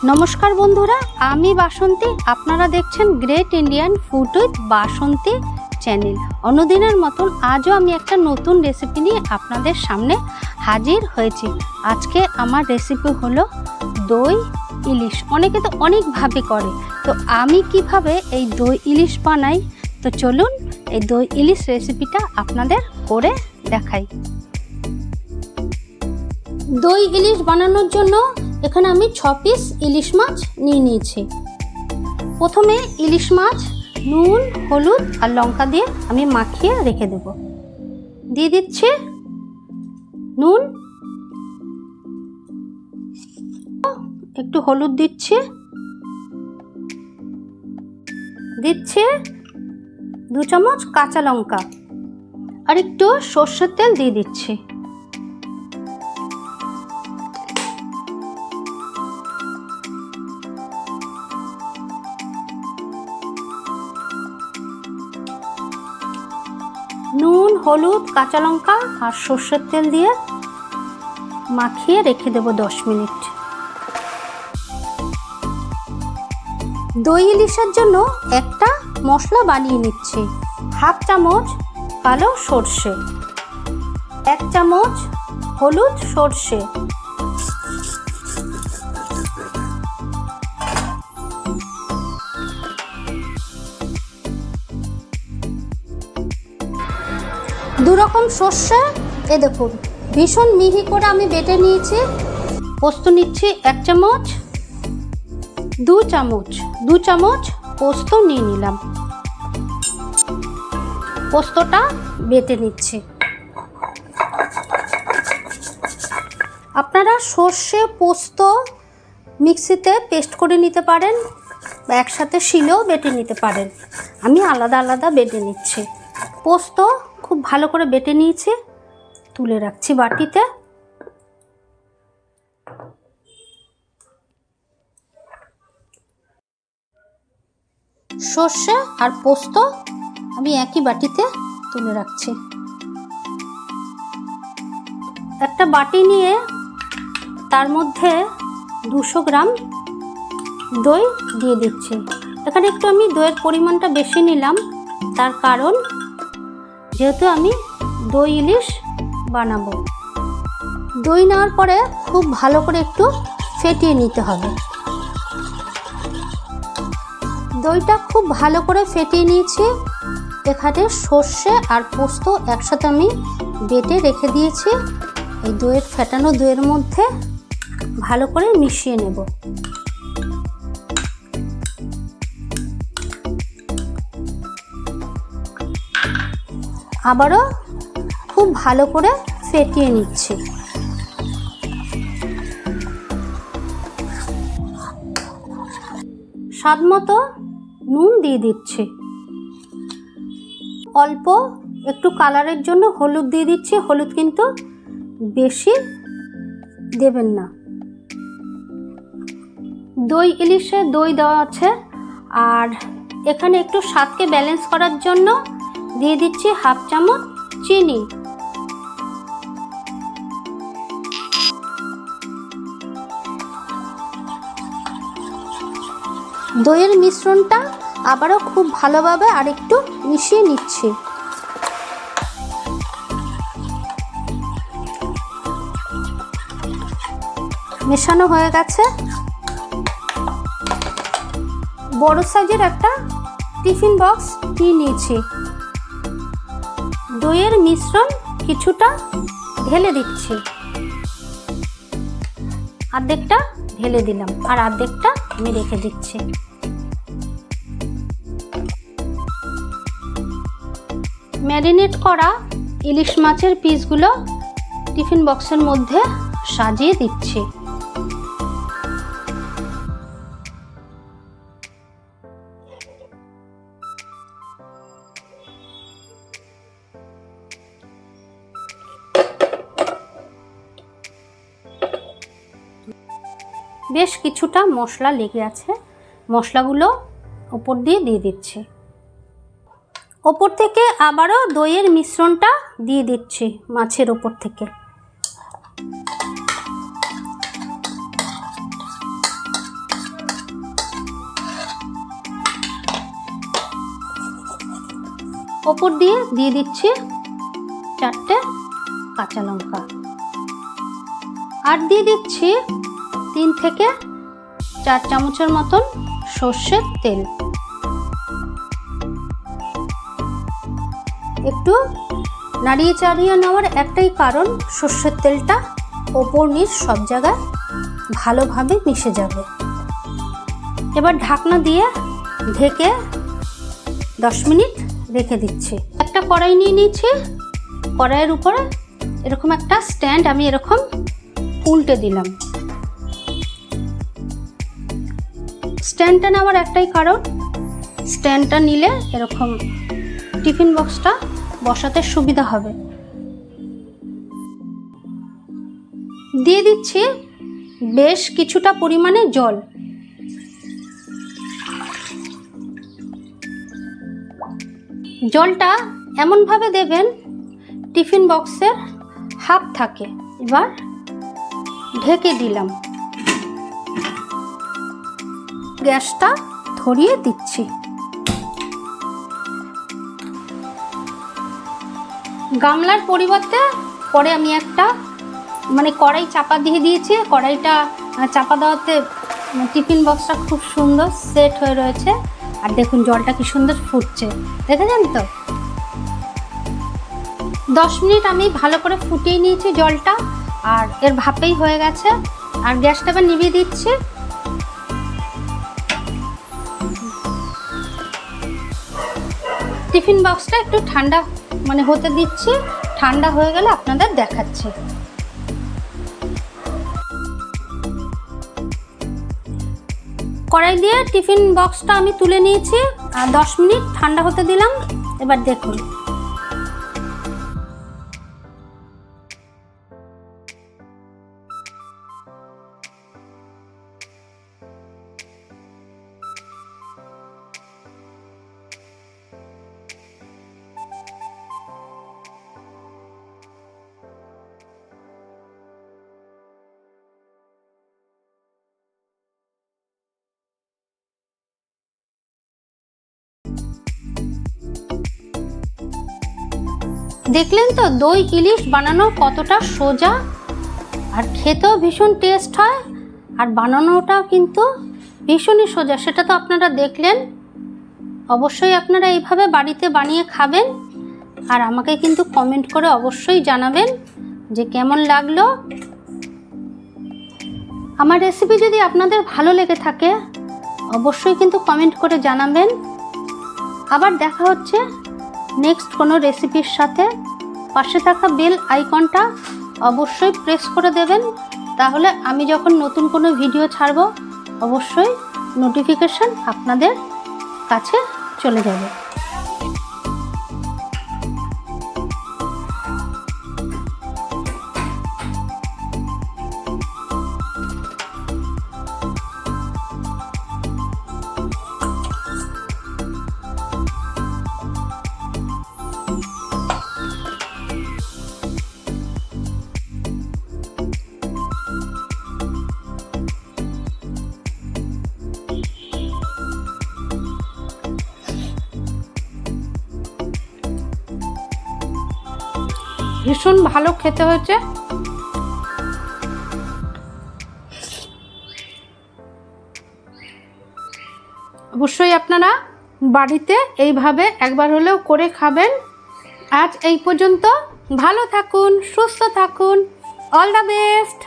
নমস্কার বন্ধুরা, আমি বাসন্তী। আপনারা দেখছেন great Indian food with Basanti channel. অন্যদিনের মতন আজও আমি একটা নতুন রেসিপি নিয়ে আপনাদের সামনে হাজির হয়েছি। আজকে আমার রেসিপি হলো দই ইলিশ। অনেকে তো অনেকভাবে করে, তো আমি কিভাবে এই দই ইলিশ বানাই, তো চলুন এই দই ইলিশ রেসিপিটা আপনাদের করে দেখাই। দই ইলিশ বানানোর জন্য এখানে আমি 6 পিস ইলিশ মাছ নিয়ে নিয়েছি। প্রথমে ইলিশ মাছ নুন, হলুদ আর লঙ্কা দিয়ে আমি মাখিয়ে রেখে দেব। দিয়ে দিচ্ছি নুন, একটু হলুদ দিচ্ছি 2 চামচ কাঁচা লঙ্কা আর একটু সর্ষের তেল দিয়ে দিচ্ছি। নুন, হলুদ, কাঁচা লঙ্কা আর সর্ষের তেল দিয়ে মাখিয়ে রেখে দেব 10 মিনিট। দই ইলিশের জন্য একটা মশলা বানিয়ে নিচ্ছি। 1/2 চামচ কালো সর্ষে, 1 চামচ হলুদ সর্ষে, 2 রকম সর্ষে। এ দেখুন ভীষণ মিহি করে আমি বেটে নিয়েছি। পোস্ত নিচ্ছি 1 চামচ, 2 চামচ পোস্ত নিয়ে নিলাম। পোস্তটা বেটে নিচ্ছি। আপনারা সর্ষে পোস্ত মিক্সিতে পেস্ট করে নিতে পারেন বা একসাথে শিলেও বেটে নিতে পারেন। আমি আলাদা আলাদা বেটে নিচ্ছি। পোস্ত খুব ভালো করে বেটে নিয়েছি, তুলে রাখছি বাটিতে। সর্ষে আর পোস্ত আমি একই বাটিতে তুলে রাখছি। একটা বাটি নিয়ে তার মধ্যে 200 গ্রাম দই দিয়ে দিচ্ছি। এখানে একটু আমি দইয়ের পরিমাণটা বেশি নিলাম, তার কারণ যেহেতু আমি দই ইলিশ বানাবো। দই নেওয়ার পরে খুব ভালো করে একটু ফেটিয়ে নিতে হবে। দইটা খুব ভালো করে ফেটিয়ে নিয়েছি। এখানে সর্ষে আর পোস্ত একসাথে আমি বেটে রেখে দিয়েছি। এই দইয়ের ফেটানো দইয়ের মধ্যে ভালো করে মিশিয়ে নেব। আবারও খুব ভালো করে ফেটিয়ে নিচ্ছি। স্বাদ মতো নুন দিয়ে দিচ্ছি। অল্প একটু কালারের জন্য হলুদ দিয়ে দিচ্ছি। হলুদ কিন্তু বেশি দেবেন না। দই ইলিশে দই দেওয়া আছে, আর এখানে একটু স্বাদকে ব্যালেন্স করার জন্য দিয়ে দিচ্ছি 1/2 চামচ চিনি। দইয়ের মিশ্রণটা আবারও খুব ভালোভাবে আরেকটু মিশিয়ে নিচ্ছি। মেশানো হয়ে গেছে। বড় সাইজের একটা টিফিন বক্স নিয়ে নিয়েছি। দইয়ের মিশ্রণ কিছুটা ঢেলে দিচ্ছি। অর্ধেকটা ঢেলে দিলাম আর অর্ধেকটা আমি রেখে দিচ্ছি। ম্যারিনেট করা ইলিশ মাছের পিসগুলো টিফিন বক্সের মধ্যে সাজিয়ে দিচ্ছি। বেশ কিছুটা মশলা লেগে আছে, মশলাগুলো ওপর দিয়ে দিচ্ছি। ওপর থেকে আবারও দইয়ের মিশ্রণটা দিয়ে দিচ্ছি মাছের ওপর থেকে। ওপর দিয়ে দিচ্ছি 4টে কাঁচা লঙ্কা, আর দিয়ে দিচ্ছি 3 থেকে 4 চামচের মতন সর্ষের তেল। একটু নাড়িয়ে চাড়িয়ে নেওয়ার একটাই কারণ, সর্ষের তেলটা ওপর নিচ সব জায়গায় ভালোভাবে মিশে যাবে। এবার ঢাকনা দিয়ে ঢেকে 10 মিনিট রেখে দিচ্ছি। একটা কড়াই নিয়ে নিয়েছি, কড়াইয়ের উপরে এরকম একটা স্ট্যান্ড আমি এরকম উল্টে দিলাম। স্ট্যান্ডটা নেওয়ার একটাই কারণ, স্ট্যান্ডটা নিলে এরকম টিফিন বক্সটা বসাতে সুবিধা হবে। দিয়ে দিচ্ছি বেশ কিছুটা পরিমাণে জল। জলটা এমনভাবে দেবেন টিফিন বক্সের হাফ থাকে। এবার ঢেকে দিলাম, গ্যাসটা ধরিয়ে দিচ্ছি। গামলার পরিবর্তে পরে আমি একটা কড়াই চাপা দিয়ে দিয়েছি। কড়াইটা চাপা দেওয়াতে টিফিন বক্সটা খুব সুন্দর সেট হয়ে রয়েছে। আর দেখুন জলটা কি সুন্দর ফুটছে, দেখেছেন তো? 10 মিনিট আমি ভালো করে ফুটিয়ে নিয়েছি জলটা, আর এর ভাপেই হয়ে গেছে। আর গ্যাসটা এবার নিভিয়ে দিচ্ছি। টিফিন বক্সটা একটু ঠান্ডা হতে দিচ্ছি, ঠান্ডা হয়ে গেলে আপনাদের দেখাচ্ছি। কড়াই দিয়ে টিফিন বক্সটা আমি তুলে নিয়েছি আর 10 মিনিট ঠান্ডা হতে দিলাম। এবার দেখুন দেখলেন তো দই ইলিশ বানানো কতটা সোজা, আর খেতেও ভীষণ টেস্ট হয়, আর বানানোটাও কিন্তু ভীষণই সোজা। সেটা তো আপনারা দেখলেন। অবশ্যই আপনারা এইভাবে বাড়িতে বানিয়ে খাবেন, আর আমাকে কিন্তু কমেন্ট করে অবশ্যই জানাবেন যে কেমন লাগলো। আমার রেসিপি যদি আপনাদের ভালো লেগে থাকে অবশ্যই কিন্তু কমেন্ট করে জানাবেন। আবার দেখা হচ্ছে নেক্সট কোনো রেসিপির সাথে। পাশে থাকা বেল আইকনটা অবশ্যই প্রেস করে দেবেন, তাহলে আমি যখন নতুন কোনো ভিডিও ছাড়ব অবশ্যই নোটিফিকেশন আপনাদের কাছে চলে যাবে। ভীষণ ভালো খেতে হয়েছে। অবশ্যই আপনারা বাড়িতে এইভাবে একবার হলেও করে খাবেন। আজ এই পর্যন্ত। ভালো থাকুন, সুস্থ থাকুন। All the best.